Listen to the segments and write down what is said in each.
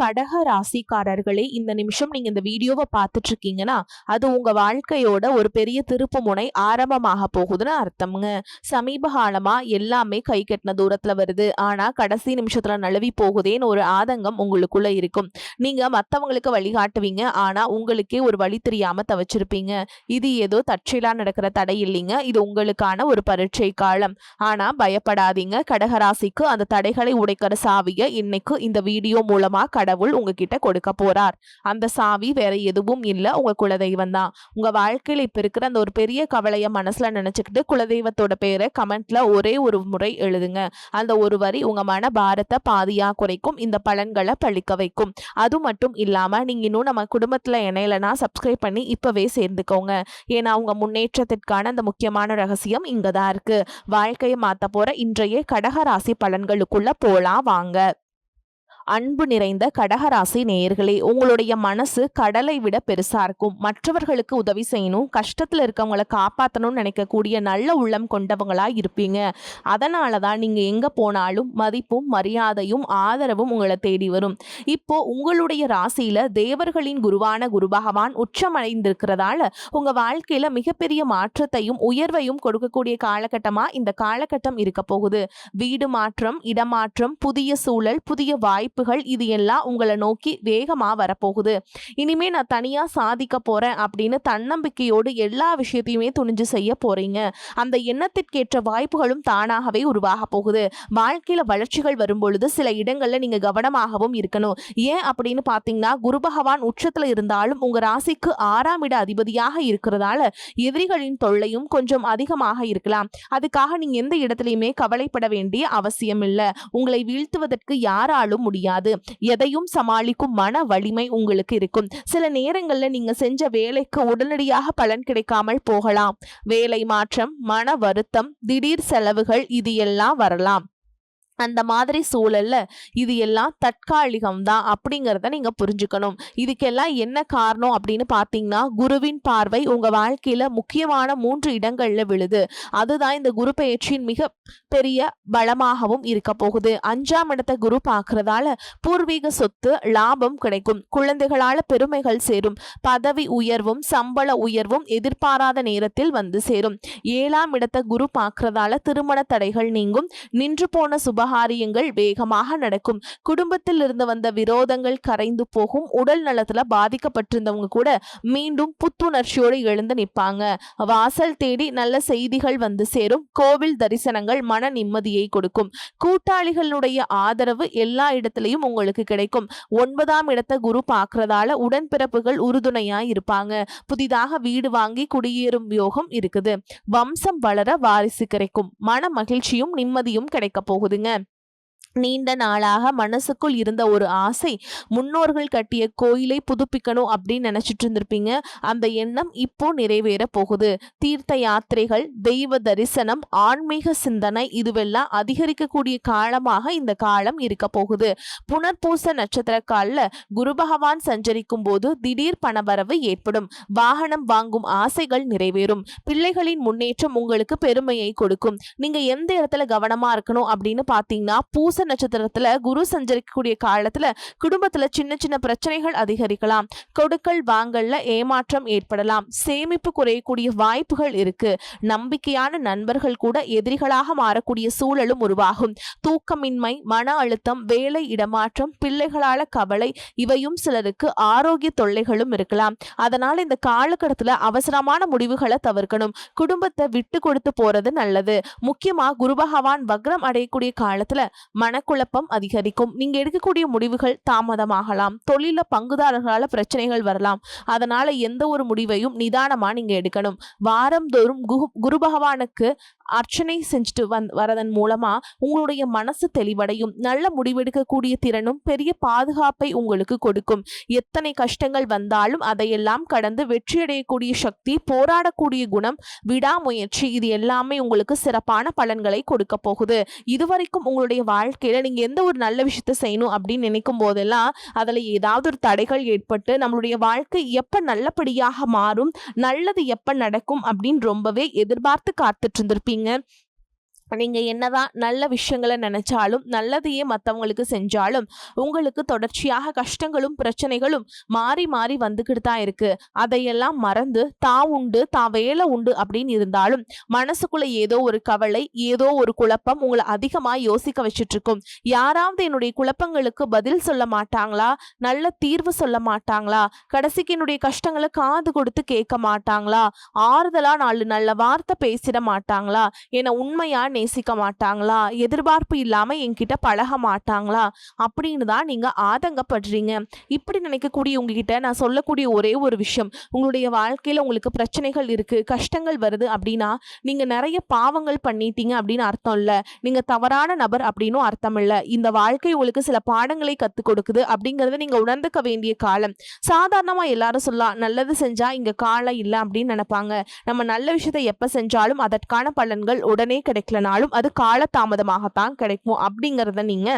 கடக ராசிக்காரர்களே, இந்த நிமிஷம் நீங்க இந்த வீடியோவை பார்த்துட்டு இருக்கீங்கன்னா அது உங்க வாழ்க்கையோட ஒரு பெரிய திருப்பு முனை ஆரம்பமாக போகுதுன்னு அர்த்தம்ங்க. சமீப காலமா எல்லாமே கை கட்டின தூரத்துல வருது, ஆனா கடைசி நிமிஷத்துல நழுவி போகுதேன்னு ஒரு ஆதங்கம் உங்களுக்குள்ள இருக்கும். நீங்க மத்தவங்களுக்கு வழிகாட்டுவீங்க, ஆனா உங்களுக்கே ஒரு வழி தெரியாம தவிச்சிருப்பீங்க. இது ஏதோ தற்செயலா நடக்கிற தடை இல்லைங்க, இது உங்களுக்கான ஒரு பரீட்சை காலம். ஆனா பயப்படாதீங்க, கடகராசிக்கு அந்த தடைகளை உடைக்கிற சாவிய இன்னைக்கு இந்த வீடியோ மூலமா கடவுள் உங்ககிட்ட கொடுக்க போறார். அந்த சாவி வேற எதுவும் இல்ல, உங்க குலதெய்வம் தான். உங்க வாழ்க்கையில இப்ப இருக்கிற அந்த ஒரு பெரிய கவலைய மனசுல நினைச்சுக்கிட்டு குலதெய்வத்தோட பேரை கமெண்ட்ல ஒரே ஒரு முறை எழுதுங்க. அந்த ஒரு வரி உங்க மன பாரத்தை பாதியா குறைக்கும், இந்த பலன்களை பழிக்க வைக்கும். அது மட்டும் இல்லாம நீங்க இன்னும் நம்ம குடும்பத்துல இணையலனா சப்ஸ்கிரைப் பண்ணி இப்பவே சேர்ந்துக்கோங்க. ஏன்னா உங்க முன்னேற்றத்திற்கான அந்த முக்கியமான ரகசியம் இங்கதான் இருக்கு. வாழ்க்கையை மாத்த போற இன்றைய கடகராசி பலன்களுக்குள்ள போலாம் வாங்க. அன்பு நிறைந்த கடகராசி நேயர்களே, உங்களுடைய மனசு கடலை விட பெருசா இருக்கும். மற்றவர்களுக்கு உதவி செய்யணும், கஷ்டத்துல இருக்கவங்களை காப்பாற்றணும்னு நினைக்கக்கூடிய நல்ல உள்ளம் கொண்டவங்களா இருப்பீங்க. அதனால தான் நீங்க எங்க போனாலும் மதிப்பும் மரியாதையும் ஆதரவும் உங்களை தேடி வரும். இப்போ உங்களுடைய ராசியில தேவர்களின் குருவான குரு பகவான் உச்சமடைந்திருக்கிறதால உங்க வாழ்க்கையில மிகப்பெரிய மாற்றத்தையும் உயர்வையும் கொடுக்கக்கூடிய காலகட்டமா இந்த காலகட்டம் இருக்க போகுது. வீடு மாற்றம், இடமாற்றம், புதிய சூழல், புதிய வாய்ப்புகள், இது எல்லாம் உங்களை நோக்கி வேகமா வரப்போகுது. இனிமே நான் தனியா சாதிக்க போறேன் அப்படின்னு தன்னம்பிக்கையோடு எல்லா விஷயத்தையுமே துணிஞ்சு செய்ய போறீங்க. அந்த எண்ணத்திற்கேற்ற வாய்ப்புகளும் தானாகவே உருவாக போகுது. வாழ்க்கையில வளர்ச்சிகள் வரும்பொழுது சில இடங்கள்ல நீங்க கவனமாகவும் இருக்கணும். ஏன் அப்படின்னு பாத்தீங்கன்னா, குரு பகவான் உச்சத்துல இருந்தாலும் உங்க ராசிக்கு 6ஆம் இட அதிபதியாக இருக்கிறதால எதிரிகளின் தொல்லையும் கொஞ்சம் அதிகமாக இருக்கலாம். அதுக்காக நீங்க எந்த இடத்துலயுமே கவலைப்பட வேண்டிய அவசியம் இல்லை. உங்களை வீழ்த்துவதற்கு யாராலும் முடியாது. எதையும் சமாளிக்கும் மன வலிமை உங்களுக்கு இருக்கும். சில நேரங்கள்ல நீங்க செஞ்ச வேலைக்கு உடனடியாக பலன் கிடைக்காமல் போகலாம். வேலை மாற்றம், மன வருத்தம், திடீர் செலவுகள், இது எல்லாம் வரலாம். அந்த மாதிரி சூழல்ல இது எல்லாம் தற்காலிகம் தான் அப்படிங்கிறத நீங்க புரிஞ்சுக்கணும். இதுக்கெல்லாம் என்ன காரணம் அப்படின்னு பார்த்தீங்கன்னா, குருவின் பார்வை உங்க வாழ்க்கையில முக்கியமான 3 இடங்கள்ல விழுது. அதுதான் இந்த குரு பெயர்ச்சியின் மிக பெரிய பலமாகவும் இருக்க போகுது. 5ஆம் இடத்தை குரு பார்க்கறதால பூர்வீக சொத்து, லாபம் கிடைக்கும். குழந்தைகளால பெருமைகள் சேரும். பதவி உயர்வும் சம்பள உயர்வும் எதிர்பாராத நேரத்தில் வந்து சேரும். 7ஆம் இடத்தை குரு பார்க்கறதால திருமண தடைகள் நீங்கும். நின்று போன சுபகாரியங்கள் வேகமாக நடக்கும். குடும்பத்தில் இருந்து வந்த விரோதங்கள் கரைந்து போகும். உடல் நலத்துல பாதிக்கப்பட்டிருந்தவங்க கூட மீண்டும் புத்துணர்ச்சியோடு எழுந்து நிற்பாங்க. வாசல் தேடி நல்ல செய்திகள் வந்து சேரும். கோவில் தரிசனங்கள் மன நிம்மதியை கொடுக்கும். கூட்டாளிகளுடைய ஆதரவு எல்லா இடத்திலையும் உங்களுக்கு கிடைக்கும். 9ஆம் இடத்தை குரு பார்க்கறதால உடன்பிறப்புகள் உறுதுணையா இருப்பாங்க. புதிதாக வீடு வாங்கி குடியேறும் யோகம் இருக்குது. வம்சம் வளர வாரிசு கிடைக்கும். மன மகிழ்ச்சியும் நிம்மதியும் கிடைக்க போகுதுங்க. நீண்ட நாளாக மனசுக்குள் இருந்த ஒரு ஆசை, முன்னோர்கள் கட்டிய கோயிலை புதுப்பிக்கணும் அப்படின்னு நினைச்சிட்டு இருந்திருப்பீங்க. அந்த எண்ணம் இப்போ நிறைவேற போகுது. தீர்த்த யாத்திரைகள், தெய்வ தரிசனம், ஆன்மீக சிந்தனை, இதுவெல்லாம் அதிகரிக்கக்கூடிய காலமாக இந்த காலம் இருக்க போகுது. புனர்பூச நட்சத்திர காலில் குரு பகவான் சஞ்சரிக்கும் போது திடீர் பணவரவு ஏற்படும். வாகனம் வாங்கும் ஆசைகள் நிறைவேறும். பிள்ளைகளின் முன்னேற்றம் உங்களுக்கு பெருமையை கொடுக்கும். நீங்க எந்த இடத்துல கவனமா இருக்கணும் அப்படின்னு பாத்தீங்கன்னா, பூச நட்சத்திரத்துல குரு சஞ்சரிக்கக்கூடிய காலத்துல குடும்பத்துல சின்ன சின்ன பிரச்சனைகள் அதிகரிக்கலாம். கொடுக்கல் வாங்கல்ல ஏமாற்றம் ஏற்படலாம். சேமிப்பு குறையக்கூடிய வாய்ப்புகள் இருக்கு. நம்பிக்கையான நண்பர்கள் கூட எதிரிகளாக மாறக்கூடிய சூழலும் உருவாகும். தூக்கமின்மை, மன அழுத்தம், வேலை இடமாற்றம், பிள்ளைகளால கவலை, இவையும் சிலருக்கு ஆரோக்கிய தொல்லைகளும் இருக்கலாம். அதனால இந்த காலகட்டத்துல அவசரமான முடிவுகளை தவிர்க்கணும். குடும்பத்தை விட்டு கொடுத்து போறது நல்லது. முக்கியமா குரு பகவான் வக்ரம் அடையக்கூடிய காலத்துல மனக்குழப்பம் அதிகரிக்கும். நீங்க எடுக்கக்கூடிய முடிவுகள் தாமதமாகலாம். தொழில பங்குதாரர்களால பிரச்சனைகள் வரலாம். அதனால எந்த ஒரு முடிவையும் நிதானமா நீங்க எடுக்கணும். வாரந்தோறும் குரு பகவானுக்கு அர்ச்சனை செஞ்சுட்டு வரதன் மூலமா உங்களுடைய மனசு தெளிவடையும். நல்ல முடிவெடுக்கக்கூடிய திறனும் பெரிய பாதுகாப்பை உங்களுக்கு கொடுக்கும். எத்தனை கஷ்டங்கள் வந்தாலும் அதையெல்லாம் கடந்து வெற்றியடையக்கூடிய சக்தி, போராடக்கூடிய குணம், விடாமுயற்சி, இது எல்லாமே உங்களுக்கு சிறப்பான பலன்களை கொடுக்க போகுது. இதுவரைக்கும் உங்களுடைய வாழ்க்கையில நீங்க எந்த ஒரு நல்ல விஷயத்தை செய்யணும் அப்படின்னு நினைக்கும் போதெல்லாம் அதுல ஏதாவது ஒரு தடைகள் ஏற்பட்டு நம்மளுடைய வாழ்க்கை எப்ப நல்லபடியாக மாறும், நல்லது எப்ப நடக்கும் அப்படின்னு ரொம்பவே எதிர்பார்த்து காத்துட்டு இருந்திருப்பீங்க. நீங்க என்னதான் நல்ல விஷயங்களை நினைச்சாலும் நல்லதையே மத்தவங்களுக்கு செஞ்சாலும் உங்களுக்கு தொடர்ச்சியாக கஷ்டங்களும் பிரச்சனைகளும் மாறி மாறி வந்துகிட்டு தான் இருக்கு. அதையெல்லாம் மறந்து தான் உண்டு தான் வேலை உண்டு அப்படின்னு இருந்தாலும் மனசுக்குள்ள ஏதோ ஒரு கவலை, ஏதோ ஒரு குழப்பம் உங்களை அதிகமா யோசிக்க வச்சுட்டு இருக்கும். யாராவது என்னுடைய குழப்பங்களுக்கு பதில் சொல்ல மாட்டாங்களா? நல்ல தீர்வு சொல்ல மாட்டாங்களா? கடைசிக்கு என்னுடைய கஷ்டங்களை காது கொடுத்து கேட்க மாட்டாங்களா? ஆறுதலா நாலு நல்ல வார்த்தை பேசிட மாட்டாங்களா? என்னை உண்மையா நேசிக்க மாட்டாங்களா? எதிர்பார்ப்பு இல்லாம என்கிட்ட பழக மாட்டாங்களா? அப்படின்னு தான் நீங்க ஆதங்கப்படுறீங்க. இப்படி நினைக்கக்கூடிய உங்ககிட்ட நான் சொல்லக்கூடிய ஒரே ஒரு விஷயம், உங்களுடைய வாழ்க்கையில உங்களுக்கு பிரச்சனைகள் இருக்கு, கஷ்டங்கள் வருது அப்படின்னா நீங்க நிறைய பாவங்கள் பண்ணிட்டீங்க அப்படின்னு அர்த்தம் இல்ல. நீங்க தவறான நபர் அப்படின்னும் அர்த்தம் இல்ல. இந்த வாழ்க்கை உங்களுக்கு சில பாடங்களை கத்துக் கொடுக்குது அப்படிங்கறத நீங்க உணர்ந்துக்க வேண்டிய காலம். சாதாரணமா எல்லாரும் சொல்லலாம், நல்லது செஞ்சா இங்க காலம் இல்லை அப்படின்னு நினைப்பாங்க. நம்ம நல்ல விஷயத்தை எப்ப செஞ்சாலும் அதற்கான பலன்கள் உடனே கிடைக்கலனாலும் அது காலதாமதமாகத்தான் கிடைக்கும் அப்படிங்கறத நீங்க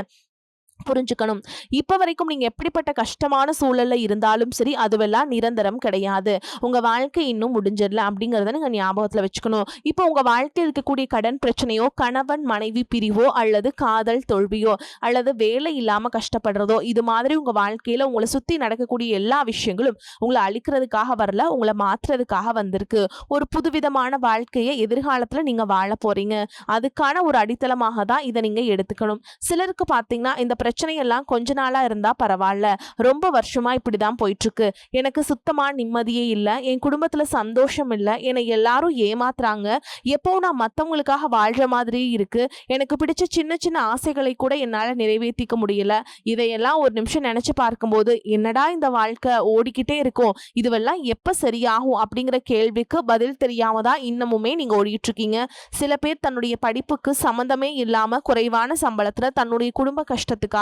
புரிஞ்சுக்கணும். இப்ப வரைக்கும் நீங்க எப்படிப்பட்ட கஷ்டமான சூழல்ல இருந்தாலும் சரி, அதுவெல்லாம் நிரந்தரம் கிடையாது. உங்க வாழ்க்கை இன்னும் முடிஞ்சிடல அப்படிங்கறத நீங்க ஞாபகத்துல வச்சுக்கணும். இப்போ உங்க வாழ்க்கையில் இருக்கக்கூடிய கடன் பிரச்சனையோ, கணவன் மனைவி பிரிவோ, அல்லது காதல் தோல்வியோ, அல்லது வேலை இல்லாம கஷ்டப்படுறதோ, இது மாதிரி உங்க வாழ்க்கையில உங்களை சுத்தி நடக்கக்கூடிய எல்லா விஷயங்களும் உங்களை அழிக்கிறதுக்காக வரல, உங்களை மாற்றுறதுக்காக வந்திருக்கு. ஒரு புதுவிதமான வாழ்க்கையை எதிர்காலத்துல நீங்க வாழ போறீங்க. அதுக்கான ஒரு அடித்தளமாக தான் இதை நீங்க எடுத்துக்கணும். சிலருக்கு பாத்தீங்கன்னா இந்த பிரச்சனையெல்லாம் கொஞ்ச நாளா இருந்தா பரவாயில்ல, ரொம்ப வருஷமா இப்படிதான் போயிட்டு இருக்கு, எனக்கு சுத்தமா நிம்மதியே இல்லை, என் குடும்பத்துல சந்தோஷம் இல்லை, என்னை எல்லாரும் ஏமாத்துறாங்க, எப்போ நான் மத்தவங்களுக்காக வாழ்ற மாதிரி இருக்கு, எனக்கு பிடிச்ச சின்ன சின்ன ஆசைகளை கூட என்னால நிறைவேற்றிக்க முடியல, இதையெல்லாம் ஒரு நிமிஷம் நினைச்சு பார்க்கும்போது என்னடா இந்த வாழ்க்கை ஓடிக்கிட்டே இருக்கும், இதுவெல்லாம் எப்ப சரியாகும் அப்படிங்கிற கேள்விக்கு பதில் தெரியாம தான் இன்னமுமே நீங்க ஓடிட்டு இருக்கீங்க. சில பேர் தன்னுடைய படிப்புக்கு சம்பந்தமே இல்லாம குறைவான சம்பளத்துல தன்னுடைய குடும்ப கஷ்டத்துக்காக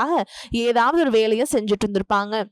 ஏதாவது ஒரு வேலையை செஞ்சுட்டு இருந்திருப்பாங்க.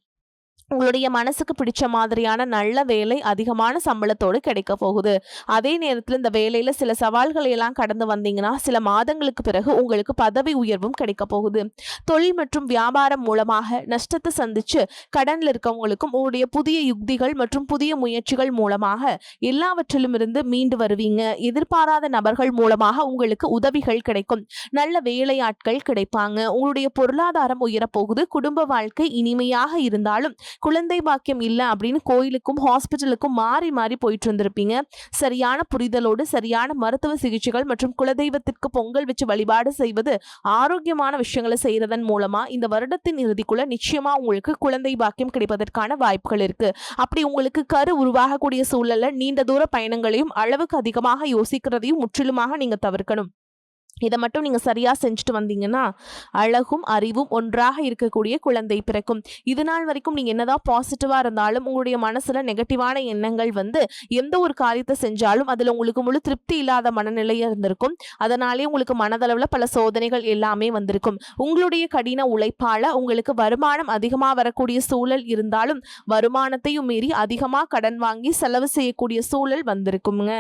உங்களுடைய மனசுக்கு பிடிச்ச மாதிரியான நல்ல வேலை அதிகமான சம்பளத்தோடு கிடைக்க போகுது. அதே நேரத்தில் இந்த வேலையில சில சவால்களை எல்லாம் கடந்து வந்தீங்கன்னா சில மாதங்களுக்கு பிறகு உங்களுக்கு பதவி உயர்வும் கிடைக்க போகுது. தொழில் மற்றும் வியாபாரம் மூலமாக நஷ்டத்தை சந்திச்சு கடன்ல இருக்கவங்களுக்கும் உங்களுடைய புதிய யுக்திகள் மற்றும் புதிய முயற்சிகள் மூலமாக எல்லாவற்றிலும் இருந்து மீண்டு வருவீங்க. எதிர்பாராத நபர்கள் மூலமாக உங்களுக்கு உதவிகள் கிடைக்கும். நல்ல வேலையாட்கள் கிடைப்பாங்க. உங்களுடைய பொருளாதாரம் உயரப்போகுது. குடும்ப வாழ்க்கை இனிமையாக இருந்தாலும் குழந்தை பாக்கியம் இல்லை அப்படின்னு கோயிலுக்கும் ஹாஸ்பிட்டலுக்கும் மாறி மாறி போயிட்டு இருந்திருப்பீங்க. சரியான புரிதலோடு சரியான மருத்துவ சிகிச்சைகள் மற்றும் குலதெய்வத்திற்கு பொங்கல் வச்சு வழிபாடு செய்வது, ஆரோக்கியமான விஷயங்களை செய்யறதன் மூலமா இந்த வருடத்தின் இறுதிக்குள்ள நிச்சயமா உங்களுக்கு குழந்தை பாக்கியம் கிடைப்பதற்கான வாய்ப்புகள் இருக்கு. அப்படி உங்களுக்கு கரு உருவாகக்கூடிய சூழல்ல நீண்ட தூர பயணங்களையும் அளவுக்கு அதிகமாக யோசிக்கிறதையும் முற்றிலுமாக நீங்க தவிர்க்கணும். இதை மட்டும் நீங்க சரியா செஞ்சுட்டு வந்தீங்கன்னா அழகும் அறிவும் ஒன்றாக இருக்கக்கூடிய குழந்தை பிறக்கும். இது நாள் வரைக்கும் நீங்க என்னதான் பாசிட்டிவா இருந்தாலும் உங்களுடைய மனசுல நெகட்டிவான எண்ணங்கள் வந்து எந்த ஒரு காரியத்தை செஞ்சாலும் அதுல உங்களுக்கு முழு திருப்தி இல்லாத மனநிலையா இருந்திருக்கும். அதனாலே உங்களுக்கு மனதளவுல பல சோதனைகள் எல்லாமே வந்திருக்கும். உங்களுடைய கடின உழைப்பால உங்களுக்கு வருமானம் அதிகமா வரக்கூடிய சூழல் இருந்தாலும் வருமானத்தையும் மீறி அதிகமா கடன் வாங்கி செலவு செய்யக்கூடிய சூழல் வந்திருக்குங்க.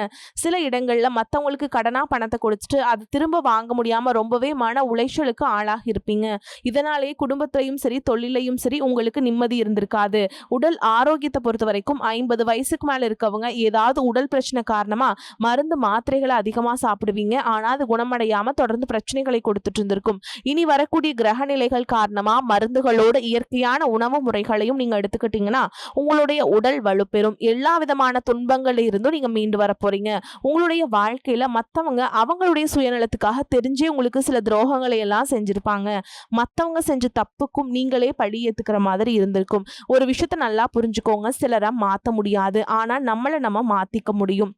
சில இடங்கள்ல மத்தவங்களுக்கு கடனா பணத்தை கொடுத்துட்டு அது திரும்ப வாங்க முடியாம ரொம்பவே மன உளைச்சலுக்கு ஆளாகி இருப்பீங்க. இதனாலேயே குடும்பத்திலையும் சரி தொழிலையும் சரி உங்களுக்கு நிம்மதி இருந்திருக்காது. உடல் ஆரோக்கியத்தை பொறுத்த வரைக்கும் 50 வயசுக்கு மேல இருக்கவங்க ஏதாவது உடல் பிரச்சனை காரணமா மருந்து மாத்திரைகளை அதிகமா சாப்பிடுவீங்க. ஆனா அது குணமடையாம தொடர்ந்து பிரச்சனைகளை கொடுத்துட்டு இருந்திருக்கும். இனி வரக்கூடிய கிரக நிலைகள் காரணமா மருந்துகளோட இயற்கையான உணவு முறைகளையும் நீங்க எடுத்துக்கிட்டீங்கன்னா உங்களுடைய உடல் வலுப்பெறும். எல்லா விதமான துன்பங்கள்ல இருந்தும் நீங்க மீண்டு வர போறீங்க. உங்களுடைய வாழ்க்கையில மத்தவங்க அவங்களுடைய சுயநலத்துக்காக தெரிஞ்சே உங்களுக்கு சில துரோகங்களை எல்லாம் செஞ்சிருப்பாங்க. மத்தவங்க செஞ்ச தப்புக்கும் நீங்களே பழி ஏத்துக்கிற மாதிரி இருந்திருக்கும். ஒரு விஷயத்த நல்லா புரிஞ்சுக்கோங்க, சிலரை மாத்த முடியாது, ஆனா நம்மளை நம்ம மாத்திக்க முடியும்.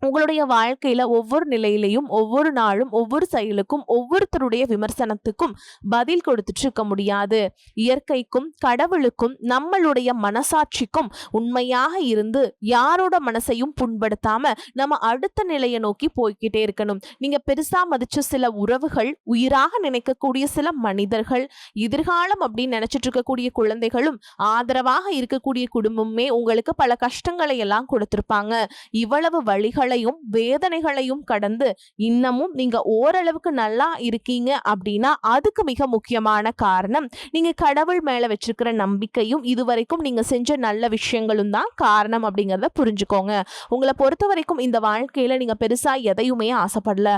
உங்களுடைய வாழ்க்கையில ஒவ்வொரு நிலையிலையும் ஒவ்வொரு நாளும் ஒவ்வொரு செயலுக்கும் ஒவ்வொருத்தருடைய விமர்சனத்துக்கும் பதில் கொடுத்துட்டு இருக்க முடியாது. இயற்கைக்கும் கடவுளுக்கும் நம்மளுடைய மனசாட்சிக்கும் உண்மையாக இருந்து யாரோட மனசையும் புண்படுத்தாம நம்ம அடுத்த நிலையை நோக்கி போய்கிட்டே இருக்கணும். நீங்க பெருசா மதிச்ச சில உறவுகள், உயிராக நினைக்கக்கூடிய சில மனிதர்கள், எதிர்காலம் அப்படின்னு நினைச்சிட்டு இருக்கக்கூடிய குழந்தைகளும் ஆதரவாக இருக்கக்கூடிய குடும்பமே உங்களுக்கு பல கஷ்டங்களை எல்லாம் கொடுத்திருப்பாங்க. இவ்வளவு வழிகளை வலிகளையும் வேதனைகளையும் கடந்து இன்னமும் நீங்க ஓரளவுக்கு நல்லா இருக்கீங்க அப்படின்னா அதுக்கு மிக முக்கியமான காரணம் நீங்க கடவுள் மேல வச்சிருக்கிற நம்பிக்கையும் இதுவரைக்கும் நீங்க செஞ்ச நல்ல விஷயங்களும் தான் காரணம் அப்படிங்கிறத புரிஞ்சுக்கோங்க. உங்களை பொறுத்த வரைக்கும் இந்த வாழ்க்கையில நீங்க பெருசா எதையுமே ஆசைப்படல.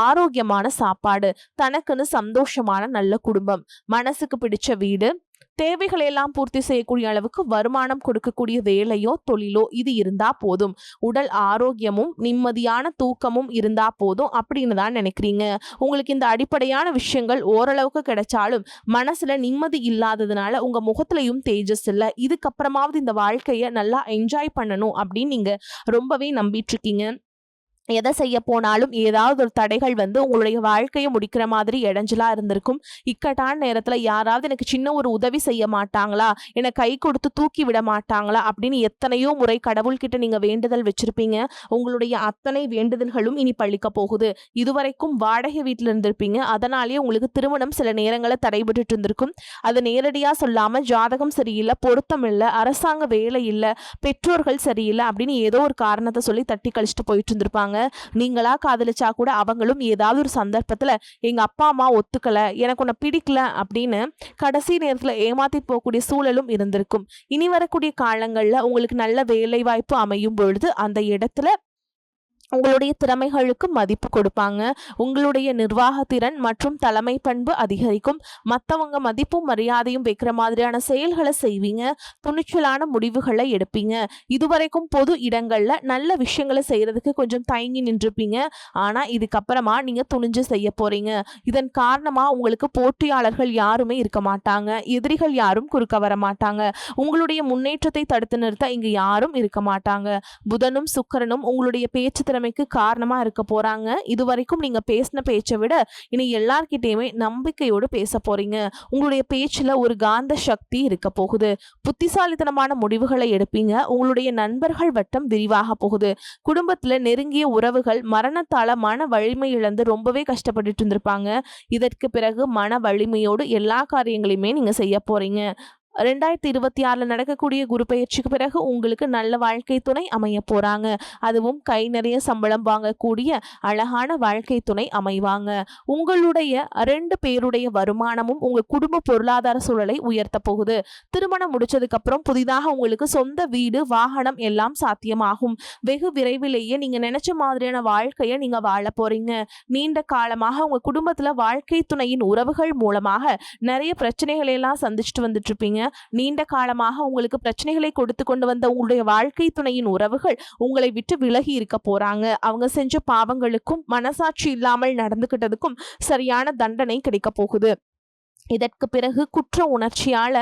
ஆரோக்கியமான சாப்பாடு, தனக்குன்னு சந்தோஷமான நல்ல குடும்பம், மனசுக்கு பிடிச்ச வீடு, தேவைகளை எல்லாம் பூர்த்தி செய்யக்கூடிய அளவுக்கு வருமானம் கொடுக்கக்கூடிய வேலையோ தொழிலோ இது இருந்தா போதும். உடல் ஆரோக்கியமும் நிம்மதியான தூக்கமும் இருந்தா போதும் அப்படின்னு தான் நினைக்கிறீங்க. உங்களுக்கு இந்த அடிப்படையான விஷயங்கள் ஓரளவுக்கு கிடைச்சாலும் மனசுல நிம்மதி இல்லாததுனால உங்க முகத்திலையும் தேஜஸ் இல்லை. இதுக்கப்புறமாவது இந்த வாழ்க்கைய நல்லா என்ஜாய் பண்ணணும் அப்படின்னு நீங்க ரொம்பவே நம்பிட்டு இருக்கீங்க. எதை செய்ய போனாலும் ஏதாவது ஒரு தடைகள் வந்து உங்களுடைய வாழ்க்கையை முடிக்கிற மாதிரி இடைஞ்சலா இருந்திருக்கும். இக்கட்டான நேரத்துல யாராவது எனக்கு சின்ன ஒரு உதவி செய்ய மாட்டாங்களா, என்னை கை கொடுத்து தூக்கி விட மாட்டாங்களா அப்படின்னு எத்தனையோ முறை கடவுள்கிட்ட நீங்க வேண்டுதல் வச்சிருப்பீங்க. உங்களுடைய அத்தனை வேண்டுதல்களும் இனி பழிக்க போகுது. இதுவரைக்கும் வாடகை வீட்டுல இருந்திருப்பீங்க. அதனாலேயே உங்களுக்கு திருமணம் சில நேரங்களில் தடைபட்டு இருந்திருக்கும். அதை நேரடியா சொல்லாம ஜாதகம் சரியில்லை, பொருத்தம் இல்லை, அரசாங்க வேலை இல்லை, பெற்றோர்கள் சரியில்லை அப்படின்னு ஏதோ ஒரு காரணத்தை சொல்லி தட்டி கழிச்சுட்டு போயிட்டு இருந்திருப்பாங்க. நீங்களா காதலிச்சா கூட அவங்களும் ஏதாவது ஒரு சந்தர்ப்பத்துல எங்க அப்பா அம்மா ஒத்துக்கல, எனக்கு உன்னை பிடிக்கல அப்படின்னு கடைசி நேரத்துல ஏமாத்தி போகக்கூடிய சூழலும் இருந்திருக்கும். இனி வரக்கூடிய காலங்கள்ல உங்களுக்கு நல்ல வேலை வாய்ப்பு அமையும் பொழுது அந்த இடத்துல உங்களுடைய திறமைகளுக்கு மதிப்பு கொடுப்பாங்க. உங்களுடைய நிர்வாகத்திறன் மற்றும் தலைமை பண்பு அதிகரிக்கும். மற்றவங்க மதிப்பும் மரியாதையும் வைக்கிற மாதிரியான செயல்களை செய்வீங்க. துணிச்சலான முடிவுகளை எடுப்பீங்க. இதுவரைக்கும் பொது இடங்கள்ல நல்ல விஷயங்களை செய்யறதுக்கு கொஞ்சம் தயங்கி நின்றுப்பீங்க. ஆனா இதுக்கப்புறமா நீங்க துணிஞ்சு செய்ய போறீங்க. இதன் காரணமா உங்களுக்கு போட்டியாளர்கள் யாருமே இருக்க மாட்டாங்க. எதிரிகள் யாரும் குறுக்க வர மாட்டாங்க. உங்களுடைய முன்னேற்றத்தை தடுத்து நிறுத்த இங்கு யாரும் இருக்க மாட்டாங்க. புதனும் சுக்கிரனும் உங்களுடைய பேச்சு திறமைக்கு காரணமா இருக்க போறாங்க. இதுவரைக்கும் நீங்க பேசின பேச்சை விட இனி எல்லார்கிட்டயுமே நம்பிக்கையோடு பேச போறீங்க. உங்களுடைய பேச்சுல ஒரு காந்த சக்தி இருக்க போகுது. புத்திசாலித்தனமான முடிவுகளை எடுப்பீங்க. உங்களுடைய நண்பர்கள் வட்டம் விரிவாக போகுது. குடும்பத்துல நெருங்கிய உறவுகள் மரணத்தால மன வலிமை இழந்து ரொம்பவே கஷ்டப்பட்டுட்டு இருந்திருப்பாங்க. இதற்கு பிறகு மன வலிமையோடு எல்லா காரியங்களையுமே நீங்க செய்ய போறீங்க. 2026 நடக்கக்கூடிய குரு பயிற்சிக்கு பிறகு உங்களுக்கு நல்ல வாழ்க்கை துணை அமைய போறாங்க. அதுவும் கை நிறைய சம்பளம் வாங்கக்கூடிய அழகான வாழ்க்கை துணை அமைவாங்க. உங்களுடைய 2 பேருடைய வருமானமும் உங்க குடும்ப பொருளாதார சூழலை உயர்த்த போகுது. திருமணம் முடிச்சதுக்கு அப்புறம் புதிதாக உங்களுக்கு சொந்த வீடு, வாகனம் எல்லாம் சாத்தியமாகும். வெகு விரைவிலேயே நீங்க நினைச்ச மாதிரியான வாழ்க்கையை நீங்க வாழ போறீங்க. நீண்ட காலமாக உங்க குடும்பத்துல வாழ்க்கை துணையின் உறவுகள் மூலமாக நிறைய பிரச்சனைகளை எல்லாம் சந்திச்சுட்டு வந்துட்டு இருப்பீங்க. நீண்ட காலமாக உங்களுக்கு பிரச்சனைகளை கொடுத்து கொண்டு வந்த உங்களுடைய வாழ்க்கை துணையின் உறவுகள் உங்களை விட்டு விலகி இருக்க போறாங்க. அவங்க செஞ்ச பாவங்களுக்கும் மனசாட்சி இல்லாமல் நடந்துகிட்டதுக்கும் சரியான தண்டனை கிடைக்க போகுது. இதற்கு பிறகு குற்ற உணர்ச்சியால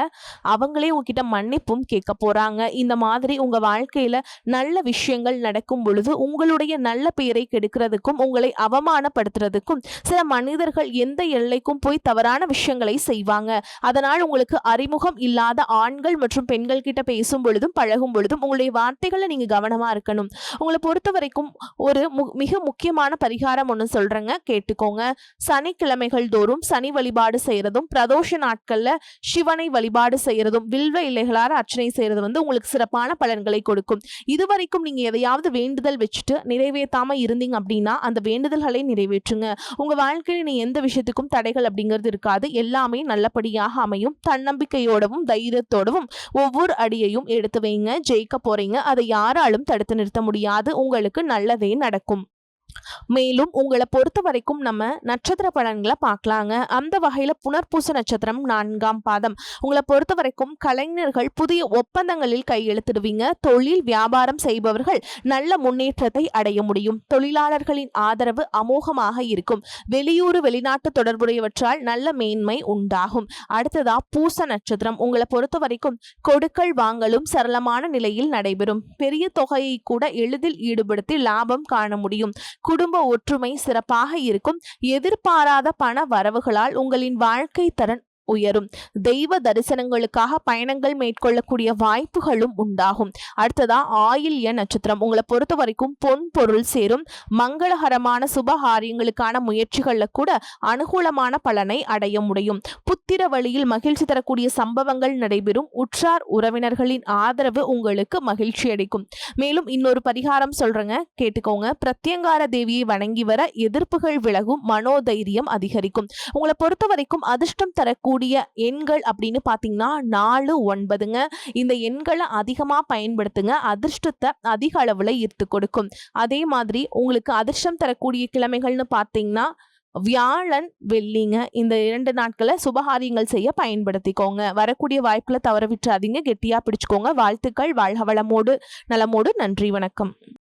அவங்களே உங்ககிட்ட மன்னிப்பும் கேட்க போறாங்க. இந்த மாதிரி உங்க வாழ்க்கையில நல்ல விஷயங்கள் நடக்கும் பொழுது உங்களுடைய நல்ல பெயரை கெடுக்கிறதுக்கும் உங்களை அவமானப்படுத்துறதுக்கும் சில மனிதர்கள் எந்த எல்லைக்கும் போய் தவறான விஷயங்களை செய்வாங்க. அதனால் உங்களுக்கு அறிமுகம் இல்லாத ஆண்கள் மற்றும் பெண்கள் கிட்ட பேசும் பொழுதும் பழகும் பொழுதும் உங்களுடைய வார்த்தைகளை நீங்க கவனமா இருக்கணும். உங்களை பொறுத்த வரைக்கும் ஒரு மிக முக்கியமான பரிகாரம் ஒன்று சொல்றேங்க, கேட்டுக்கோங்க. சனிக்கிழமைகள் தோறும் சனி வழிபாடு செய்யறதும் பிரதோஷ நாட்கள்ல சிவனை வழிபாடு செய்யறதும் வில்வ இலைகளால் அர்ச்சனை செய்யறது வந்து உங்களுக்கு சிறப்பான பலன்களை கொடுக்கும். இதுவரைக்கும் நீங்க எதையாவது வேண்டுதல் வச்சுட்டு நிறைவேற்றாம இருந்தீங்க அப்படின்னா அந்த வேண்டுதல்களை நிறைவேற்றுங்க. உங்க வாழ்க்கையில நீ எந்த விஷயத்துக்கும் தடைகள் அப்படிங்கிறது இருக்காது. எல்லாமே நல்லபடியாக அமையும். தன்னம்பிக்கையோடவும் தைரியத்தோடவும் ஒவ்வொரு அடியையும் எடுத்து வைங்க. ஜெயிக்க போறீங்க. அதை யாராலும் தடுத்து நிறுத்த முடியாது. உங்களுக்கு நல்லதே நடக்கும். மேலும் உங்களை பொறுத்த வரைக்கும் நம்ம நட்சத்திர பலன்களை பார்க்கலாங்க. அந்த வகையில புனர்பூச நட்சத்திரம் 4ஆம் பாதம். உங்களை பொறுத்த வரைக்கும் கலைஞர்கள் புதிய ஒப்பந்தங்களில் கையெழுத்திடுவீங்க. தொழில் வியாபாரம் செய்பவர்கள் நல்ல முன்னேற்றத்தை அடைய முடியும். தொழிலாளர்களின் ஆதரவு அமோகமாக இருக்கும். வெளியூர் வெளிநாட்டு தொடர்புடையவற்றால் நல்ல மேன்மை உண்டாகும். அடுத்ததா பூச நட்சத்திரம். உங்களை பொறுத்த வரைக்கும் கொடுக்கல் வாங்கலும் சரளமான நிலையில் நடைபெறும். பெரிய தொகையை கூட எளிதில் ஈடுபடுத்தி லாபம் காண முடியும். குடும்ப ஒற்றுமை சிறப்பாக இருக்கும். எதிர்பாராத பண வரவுகளால் உங்களின் வாழ்க்கை தரம் உயரும். தெய்வ தரிசனங்களுக்காக பயணங்கள் மேற்கொள்ளக்கூடிய வாய்ப்புகளும் உண்டாகும். அடுத்ததா ஆயில்ய நட்சத்திரம். உங்களை பொறுத்த வரைக்கும் பொன் பொருள் சேரும். மங்களகரமான சுபகாரியங்களுக்கான முயற்சிகள்ல கூட அனுகூலமான பலனை அடைய முடியும். புத்திர வழியில் மகிழ்ச்சி தரக்கூடிய சம்பவங்கள் நடைபெறும். உற்றார் உறவினர்களின் ஆதரவு உங்களுக்கு மகிழ்ச்சி அளிக்கும். மேலும் இன்னொரு பரிகாரம் சொல்றேங்க, கேட்டுக்கோங்க. பிரத்யங்கார தேவியை வணங்கி வர எதிர்ப்புகள் விலகும். மனோதைரியம் அதிகரிக்கும். உங்களை பொறுத்த வரைக்கும் அதிர்ஷ்டம் தரக்கூடிய எண்கள் அப்படின்னு பாத்தீங்கன்னா 4, 9ங்க. இந்த எண்களை அதிகமா பயன்படுத்துங்க. அதிர்ஷ்டத்தை அதிக அளவுல ஈர்த்து கொடுக்கும். அதே மாதிரி உங்களுக்கு அதிர்ஷ்டம் தரக்கூடிய கிழமைகள்னு பாத்தீங்கன்னா வியாழன், வெள்ளிங்க. இந்த 2 நாட்களை சுபகாரியங்கள் செய்ய பயன்படுத்திக்கோங்க. வரக்கூடிய வாய்ப்புகளை தவற விட்டுறாதீங்க. கெட்டியா பிடிச்சுக்கோங்க. வாழ்த்துக்கள். வாழ்க வளமோடு நலமோடு. நன்றி, வணக்கம்.